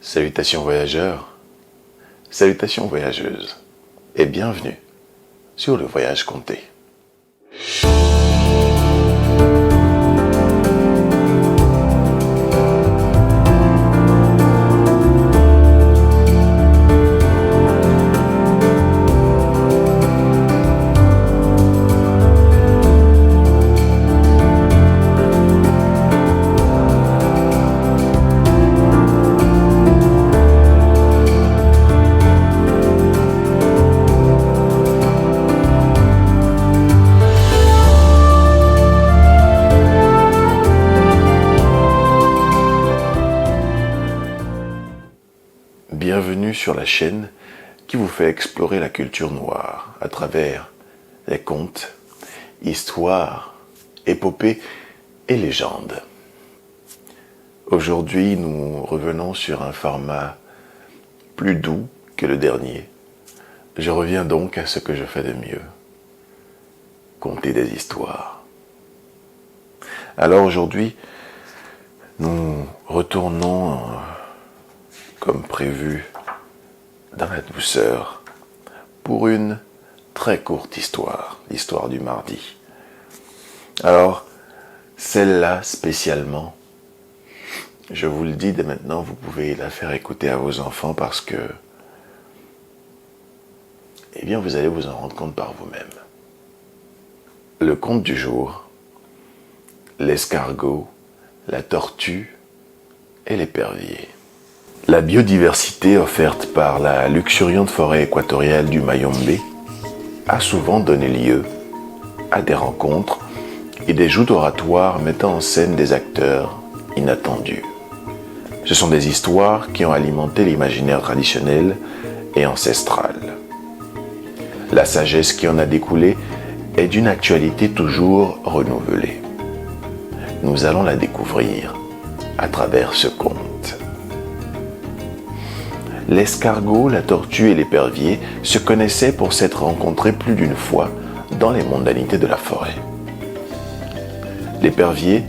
Salutations voyageurs, salutations voyageuses, et bienvenue sur le voyage compté. Bienvenue sur la chaîne qui vous fait explorer la culture noire à travers les contes, histoires, épopées et légendes. Aujourd'hui, nous revenons sur un format plus doux que le dernier. Je reviens donc à ce que je fais de mieux, conter des histoires. Alors aujourd'hui, nous retournons comme prévu, dans la douceur, pour une très courte histoire, l'histoire du mardi. Alors, celle-là spécialement, je vous le dis dès maintenant, vous pouvez la faire écouter à vos enfants parce que, eh bien, vous allez vous en rendre compte par vous-même. Le conte du jour, l'escargot, la tortue et l'épervier. La biodiversité offerte par la luxuriante forêt équatoriale du Mayombe a souvent donné lieu à des rencontres et des joutes oratoires mettant en scène des acteurs inattendus. Ce sont des histoires qui ont alimenté l'imaginaire traditionnel et ancestral. La sagesse qui en a découlé est d'une actualité toujours renouvelée. Nous allons la découvrir à travers ce conte. L'escargot, la tortue et l'épervier se connaissaient pour s'être rencontrés plus d'une fois dans les mondanités de la forêt. L'épervier,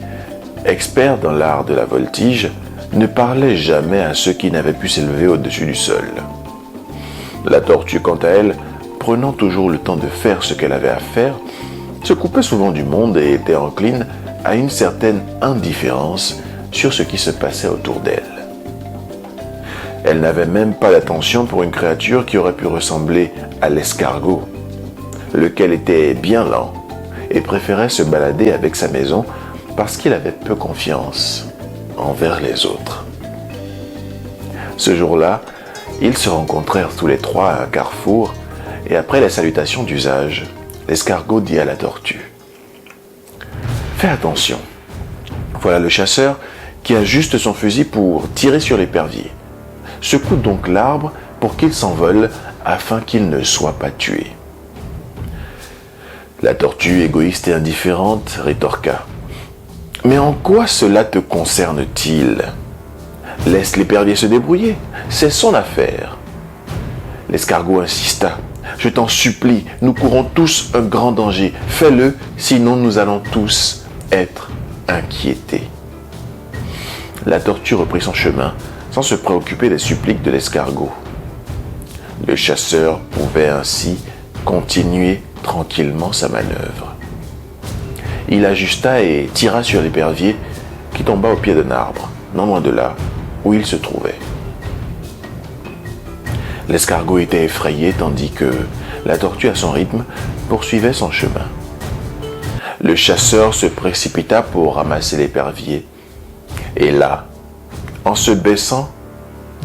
expert dans l'art de la voltige, ne parlait jamais à ceux qui n'avaient pu s'élever au-dessus du sol. La tortue, quant à elle, prenant toujours le temps de faire ce qu'elle avait à faire, se coupait souvent du monde et était encline à une certaine indifférence sur ce qui se passait autour d'elle. Elle n'avait même pas d'attention pour une créature qui aurait pu ressembler à l'escargot, lequel était bien lent et préférait se balader avec sa maison parce qu'il avait peu confiance envers les autres. Ce jour-là, ils se rencontrèrent tous les trois à un carrefour et après les salutations d'usage, l'escargot dit à la tortue : « Fais attention, voilà le chasseur qui ajuste son fusil pour tirer sur l'épervier. Secoue donc l'arbre pour qu'il s'envole afin qu'il ne soit pas tué. » La tortue, égoïste et indifférente, rétorqua : « Mais en quoi cela te concerne-t-il ? Laisse l'épervier se débrouiller, c'est son affaire. » L'escargot insista : « Je t'en supplie, nous courons tous un grand danger. Fais-le, sinon nous allons tous être inquiétés. » La tortue reprit son chemin, sans se préoccuper des suppliques de l'escargot. Le chasseur pouvait ainsi continuer tranquillement sa manœuvre. Il ajusta et tira sur l'épervier qui tomba au pied d'un arbre, non loin de là où il se trouvait. L'escargot était effrayé tandis que la tortue à son rythme poursuivait son chemin. Le chasseur se précipita pour ramasser l'épervier et là, en se baissant,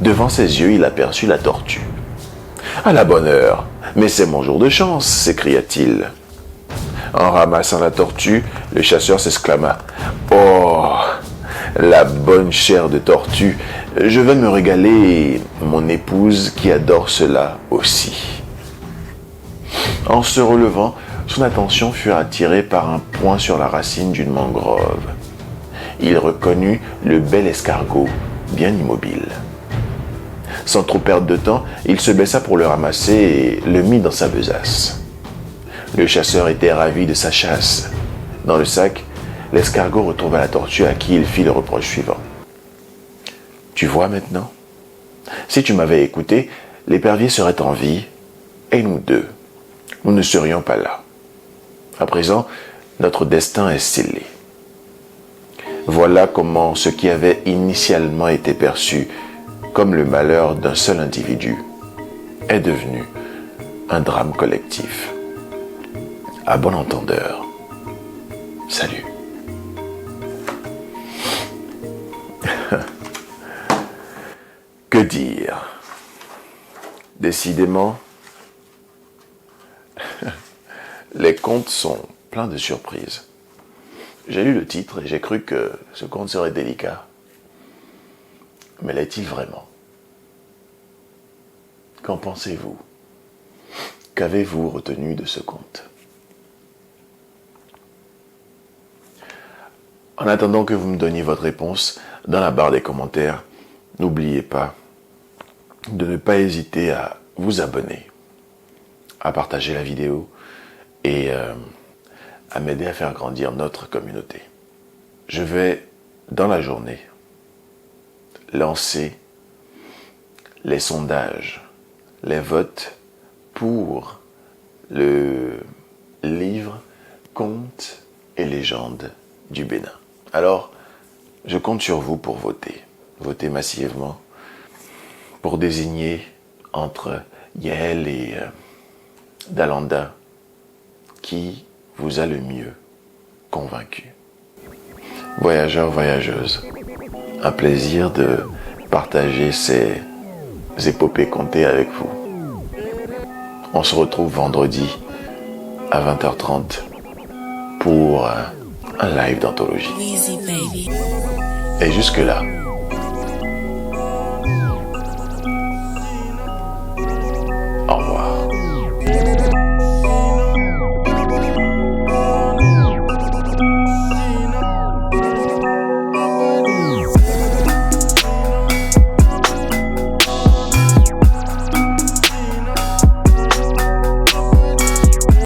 devant ses yeux, il aperçut la tortue. « À la bonne heure, mais c'est mon jour de chance !» s'écria-t-il. En ramassant la tortue, le chasseur s'exclama : « Oh, la bonne chair de tortue, je vais me régaler et mon épouse qui adore cela aussi. » En se relevant, son attention fut attirée par un point sur la racine d'une mangrove. Il reconnut le bel escargot, bien immobile. Sans trop perdre de temps, il se baissa pour le ramasser et le mit dans sa besace. Le chasseur était ravi de sa chasse. Dans le sac, l'escargot retrouva la tortue à qui il fit le reproche suivant. « Tu vois maintenant, Si tu m'avais écouté, l'épervier serait en vie et nous deux, nous ne serions pas là. À présent, notre destin est scellé. Voilà comment ce qui avait initialement été perçu comme le malheur d'un seul individu est devenu un drame collectif. À bon entendeur, salut. Que dire? Décidément, les contes sont pleins de surprises. J'ai lu le titre et j'ai cru que ce conte serait délicat. Mais l'est-il vraiment? Qu'en pensez-vous? Qu'avez-vous retenu de ce conte? En attendant que vous me donniez votre réponse dans la barre des commentaires, n'oubliez pas de ne pas hésiter à vous abonner, à partager la vidéo et à m'aider à faire grandir notre communauté. Je vais, dans la journée, lancer les sondages, les votes pour le livre Contes et légendes du Bénin. Alors, je compte sur vous pour voter. Votez massivement pour désigner entre Yael et Dalanda qui vous a le mieux convaincu. Voyageurs, voyageuses, un plaisir de partager ces épopées contées avec vous. On se retrouve vendredi à 20h30 pour un live d'anthologie. Et jusque-là,